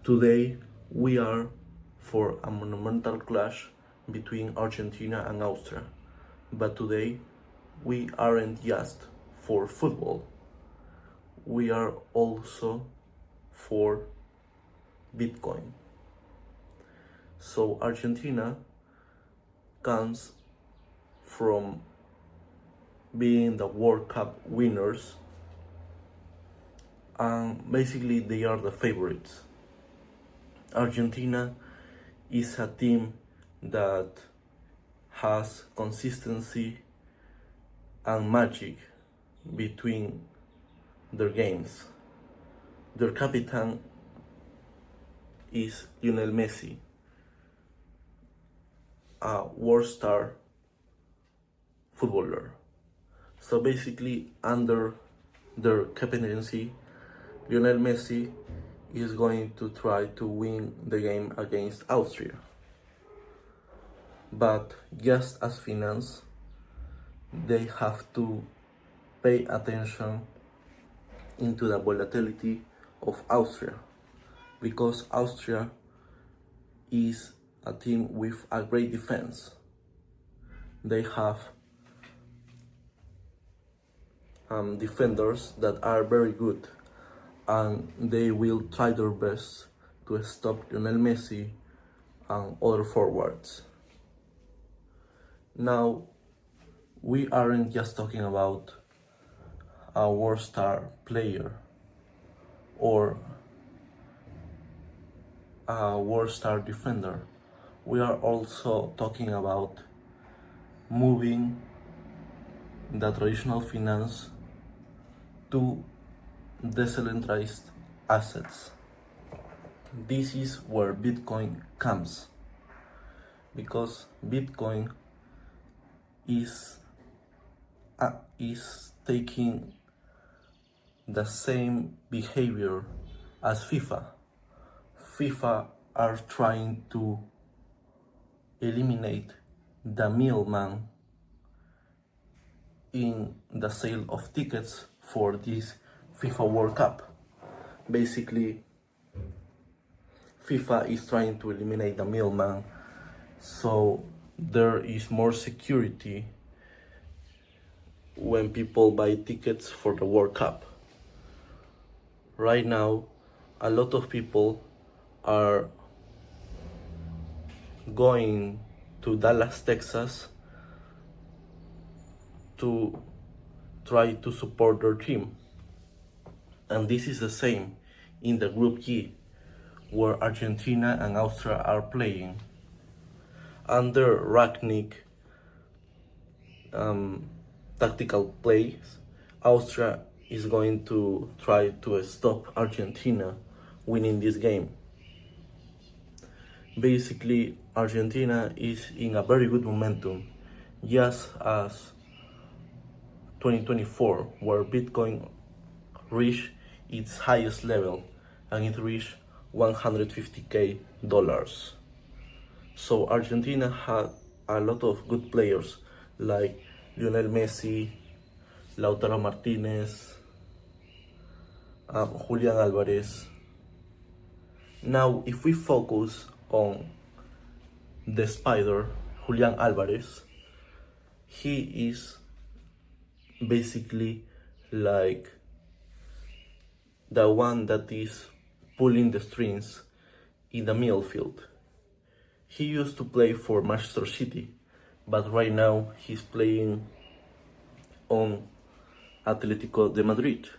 Today we are for a monumental clash between Argentina and Austria. But today we aren't just for football. We are also for Bitcoin. So Argentina comes from being the World Cup winners, and basically they are the favorites. Argentina is a team that has consistency and magic between their games. Their captain is Lionel Messi, a world star footballer. So basically, under their captaincy, Lionel Messi is going to try to win the game against Austria. But just as finance, they have to pay attention into the volatility of Austria, because Austria is a team with a great defense. They have defenders that are very good, and they will try their best to stop Lionel Messi and other forwards. Now, we aren't just talking about a world star player or a world star defender. We are also talking about moving the traditional finance to decentralized assets. This is where Bitcoin comes, because Bitcoin is taking the same behavior as FIFA. FIFA are trying to eliminate the middleman in the sale of tickets for this FIFA World Cup. Basically, FIFA is trying to eliminate the middleman, so there is more security when people buy tickets for the World Cup. Right now, a lot of people are going to Dallas, Texas to try to support their team. And this is the same in the Group G, where Argentina and Austria are playing. Under Ragnick tactical plays, Austria is going to try to stop Argentina winning this game. Basically, Argentina is in a very good momentum, just as 2024, where Bitcoin reached its highest level and it reached $150K. So Argentina had a lot of good players like Lionel Messi, Lautaro Martinez, Julian Alvarez. Now, if we focus on the spider, Julian Alvarez, he is basically like the one that is pulling the strings in the middle field. He used to play for Manchester City, but right now he's playing on Atletico de Madrid.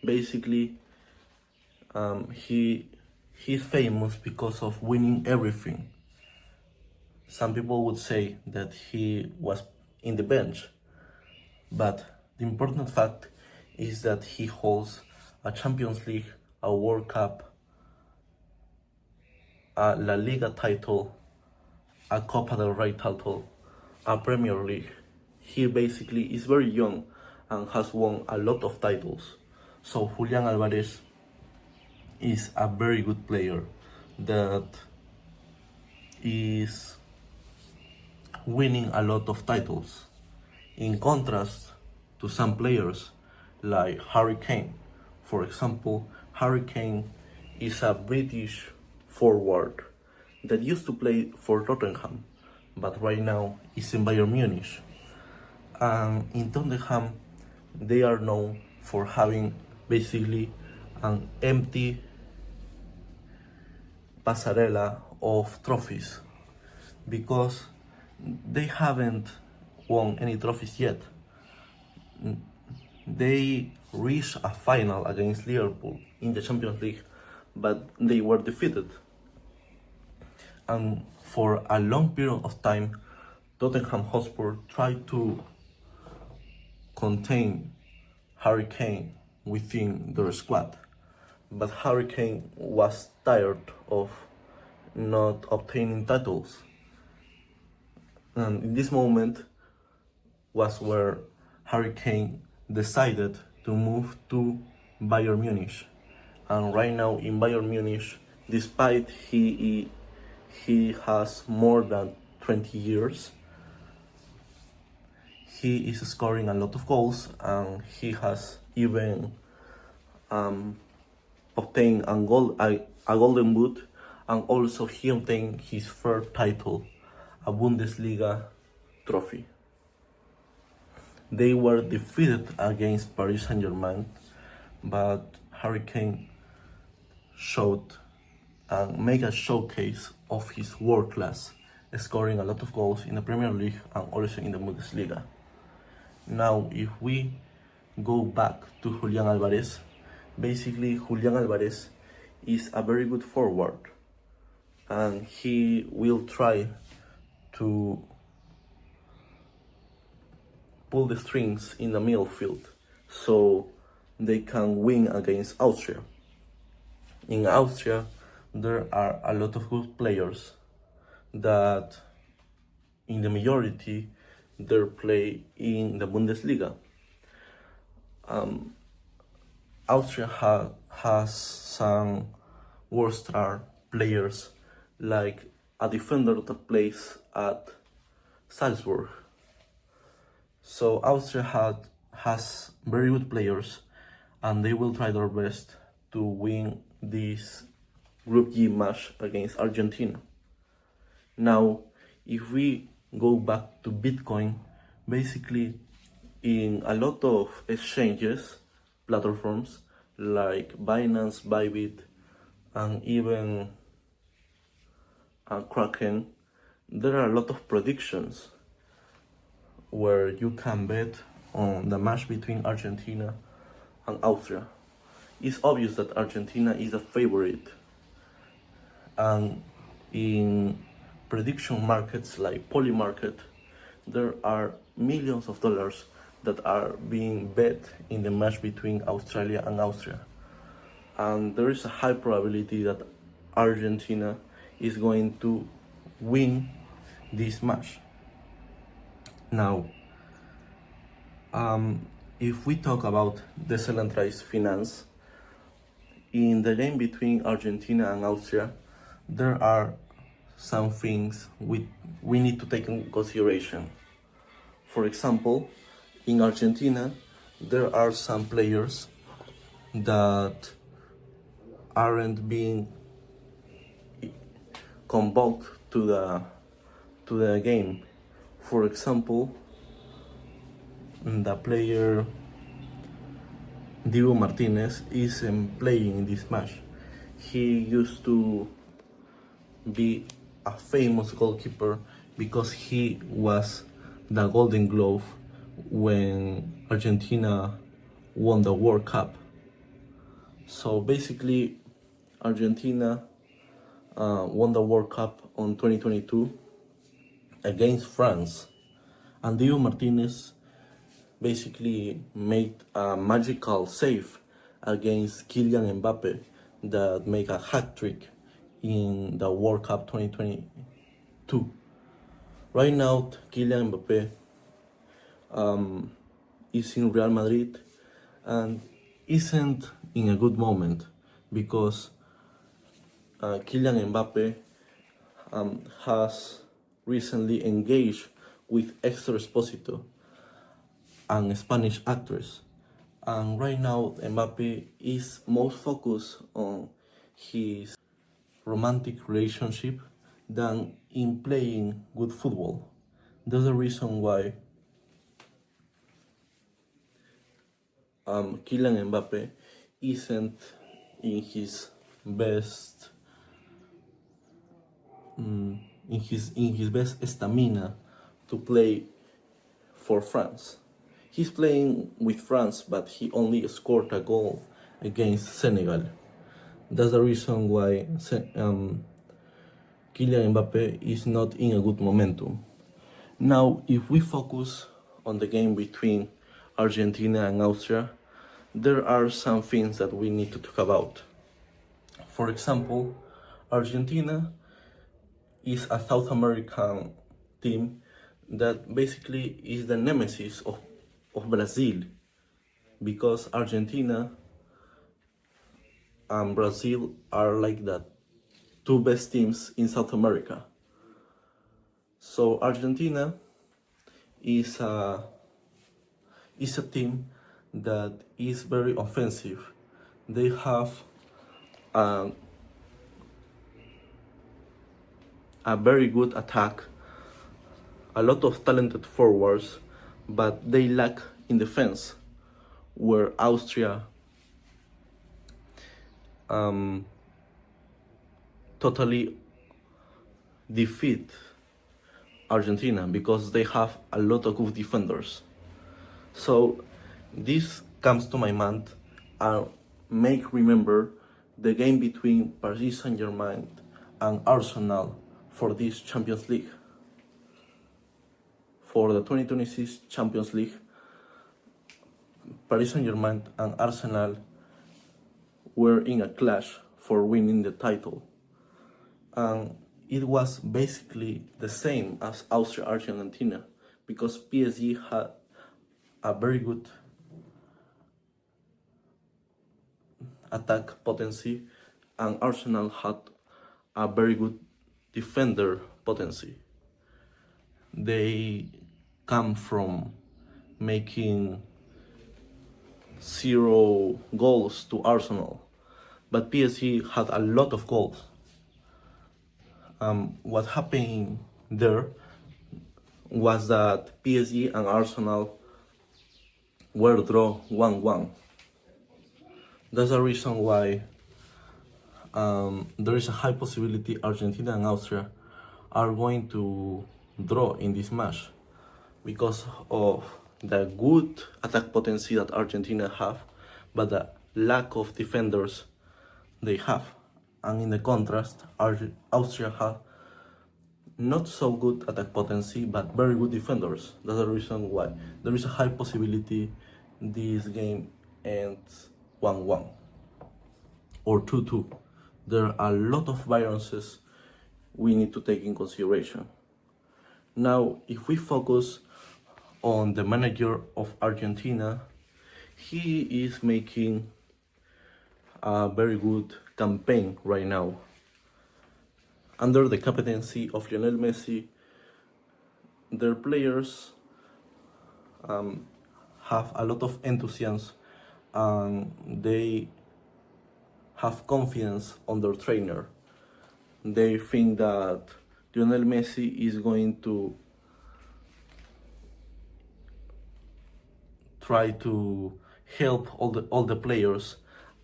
Basically, he's famous because of winning everything. Some people would say that he was in the bench, but the important fact is that he holds a Champions League, a World Cup, a La Liga title, a Copa del Rey title, a Premier League. He basically is very young and has won a lot of titles. So Julian Alvarez is a very good player that is winning a lot of titles, in contrast to some players like Harry Kane. For example, Harry Kane is a British forward that used to play for Tottenham, but right now is in Bayern Munich. And in Tottenham, they are known for having basically an empty pasarela of trophies because they haven't won any trophies yet. They reached a final against Liverpool in the Champions League, but they were defeated. And for a long period of time, Tottenham Hotspur tried to contain Harry Kane within their squad, but Harry Kane was tired of not obtaining titles. And in this moment was where Harry Kane decided to move to Bayern Munich. And right now in Bayern Munich, despite he has more than 20 years, he is scoring a lot of goals, and he has even obtained a golden boot, and also he obtained his third title, a Bundesliga trophy. They were defeated against Paris Saint-Germain, but Harry Kane showed and made a showcase of his world class, scoring a lot of goals in the Premier League and also in the Bundesliga. Now, if we go back to Julian Alvarez, basically Julian Alvarez is a very good forward, and he will try to pull the strings in the midfield so they can win against Austria. In Austria, there are a lot of good players that in the majority they play in the Bundesliga. Austria has some world-star players, like a defender that plays at Salzburg. So Austria has very good players, and they will try their best to win this Group G match against Argentina. Now, if we go back to Bitcoin, basically in a lot of exchanges, platforms like Binance, Bybit, and even Kraken, there are a lot of predictions where you can bet on the match between Argentina and Austria. It's obvious that Argentina is a favorite, and in prediction markets like Polymarket, there are millions of dollars that are being bet in the match between Australia and Austria. And there is a high probability that Argentina is going to win this match. Now, if we talk about decentralized finance, in the game between Argentina and Austria, there are some things we need to take in consideration. For example, in Argentina, there are some players that aren't being convoked to the game. For example, the player Diego Martinez isn't playing in this match. He used to be a famous goalkeeper because he was the Golden Glove when Argentina won the World Cup. So basically, Argentina won the World Cup on 2022 against France, and Diego Martinez basically made a magical save against Kylian Mbappe that made a hat-trick in the World Cup 2022. Right now, Kylian Mbappe is in Real Madrid and isn't in a good moment because Kylian Mbappe has recently engaged with Esther Esposito, a Spanish actress. And right now, Mbappe is most focused on his romantic relationship than in playing good football. That's the reason why Kylian Mbappe isn't in his best in his best stamina to play for France. He's playing with France, but he only scored a goal against Senegal. That's the reason why Kylian Mbappe is not in a good momentum. Now, if we focus on the game between Argentina and Austria, there are some things that we need to talk about. For example, Argentina is a South American team that basically is the nemesis of Brazil, because Argentina and Brazil are like the two best teams in South America. So Argentina is a team that is very offensive. They have a very good attack, a lot of talented forwards, but they lack in defense, where Austria totally defeat Argentina because they have a lot of good defenders. So this comes to my mind and make remember the game between Paris Saint-Germain and Arsenal for this Champions League. For the 2026 Champions League, Paris Saint-Germain and Arsenal were in a clash for winning the title. And it was basically the same as Austria-Argentina, because PSG had a very good attack potency and Arsenal had a very good defender potency. They come from making 0 goals to Arsenal, but PSG had a lot of goals. What happened there was that PSG and Arsenal were draw 1-1. That's the reason why there is a high possibility Argentina and Austria are going to draw in this match, because of the good attack potency that Argentina have, but the lack of defenders they have. And in the contrast, Austria have not so good attack potency, but very good defenders. That's the reason why there is a high possibility this game ends 1-1 or 2-2. There are a lot of variances we need to take in consideration. Now, if we focus on the manager of Argentina, he is making a very good campaign right now. Under the captaincy of Lionel Messi, their players have a lot of enthusiasm and they have confidence on their trainer. They think that Lionel Messi is going to try to help all the players,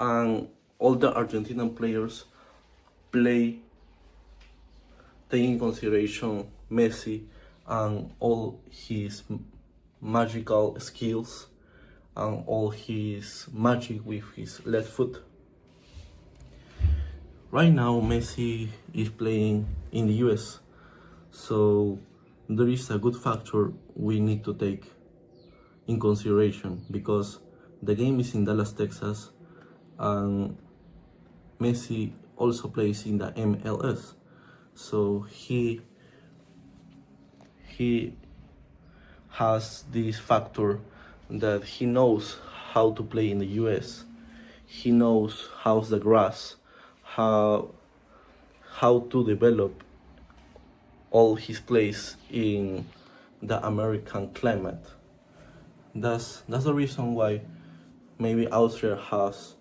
and all the Argentinian players play taking in consideration Messi and all his magical skills and all his magic with his left foot. Right now, Messi is playing in the US, so there is a good factor we need to take in consideration, because the game is in Dallas, Texas, and Messi also plays in the MLS. So he has this factor that he knows how to play in the US. He knows how's the grass, how to develop all his plays in the American climate. That's the reason why maybe Austria has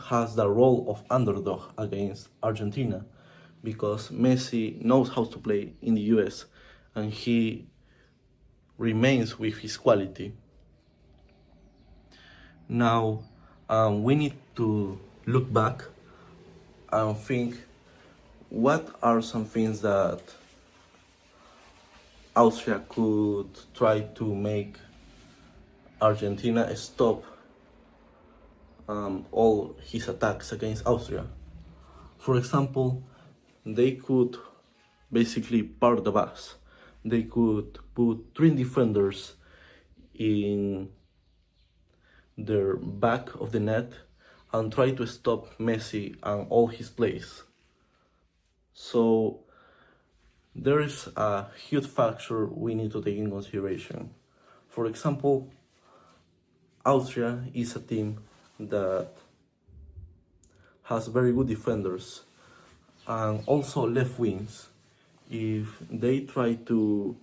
has the role of underdog against Argentina, because Messi knows how to play in the US and he remains with his quality. Now we need to look back and think, what are some things that Austria could try to make Argentina stop all his attacks against Austria? For example, they could basically park the bus. They could put 3 defenders in their back of the net and try to stop Messi and all his plays. So there is a huge factor we need to take in consideration. For example, Austria is a team that has very good defenders and also left wings. If they try to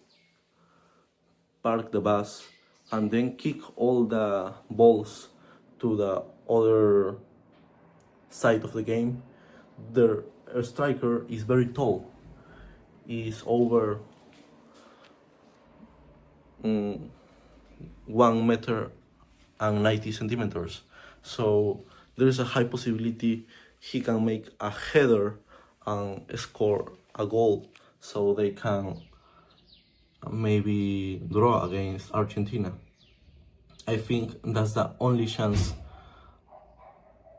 park the bus and then kick all the balls to the other side of the game, their striker is very tall. Is over 1 meter and 90 centimeters. So there is a high possibility he can make a header and score a goal, so they can maybe draw against Argentina. I think that's the only chance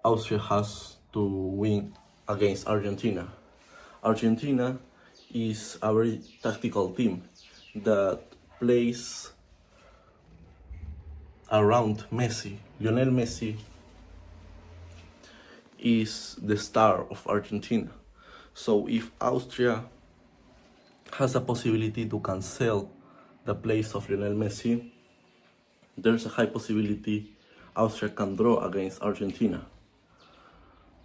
Austria has to win against Argentina. Argentina is a very tactical team that plays around Messi. Lionel Messi is the star of Argentina. So if Austria has a possibility to cancel the place of Lionel Messi, there's a high possibility Austria can draw against Argentina.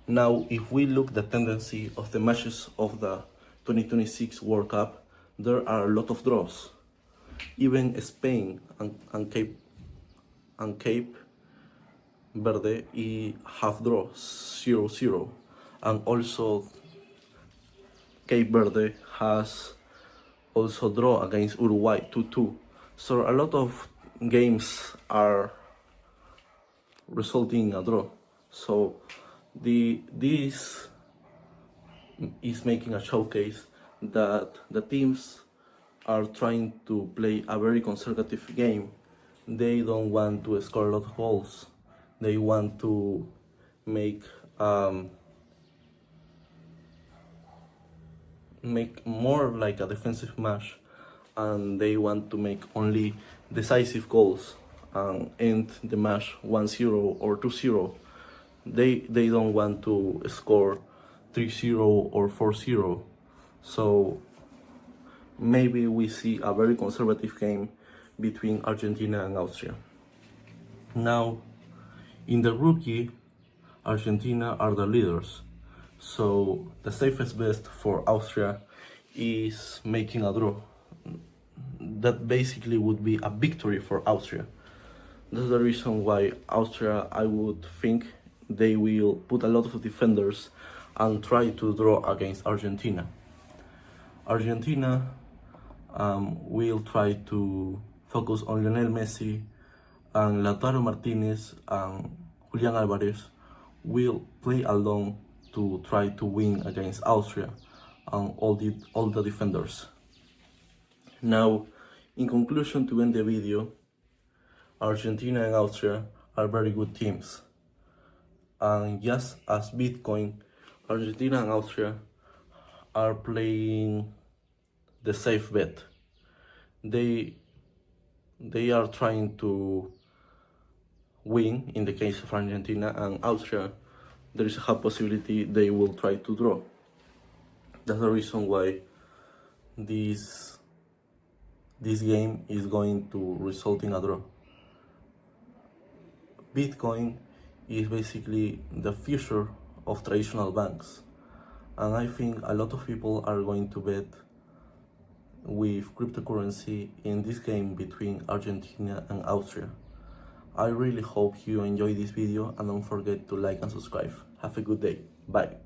Now, if we look the tendency of the matches of the 2026 World Cup, there are a lot of draws. Even Spain and Cape Verde have draws 0-0, and also Cape Verde has also draw against Uruguay 2-2. So a lot of games are resulting in a draw. So this is making a showcase that the teams are trying to play a very conservative game. They don't want to score a lot of goals. They want to make more like a defensive match, and they want to make only decisive goals and end the match 1-0 or 2-0. They don't want to score 3-0 or 4-0. So maybe we see a very conservative game between Argentina and Austria. Now, in the rookie, Argentina are the leaders. So the safest bet for Austria is making a draw. That basically would be a victory for Austria. That's the reason why Austria, I would think, they will put a lot of defenders and try to draw against Argentina. Argentina will try to focus on Lionel Messi, and Lautaro Martinez and Julian Alvarez will play alone to try to win against Austria and all the defenders. Now, in conclusion, to end the video, Argentina and Austria are very good teams. And just as Bitcoin, Argentina and Austria are playing the safe bet. They are trying to win in the case of Argentina, and Austria, there is a high possibility they will try to draw. That's the reason why this game is going to result in a draw. Bitcoin is basically the future of traditional banks, and I think a lot of people are going to bet with cryptocurrency in this game between Argentina and Austria. I really hope you enjoy this video and don't forget to like and subscribe. Have a good day. Bye.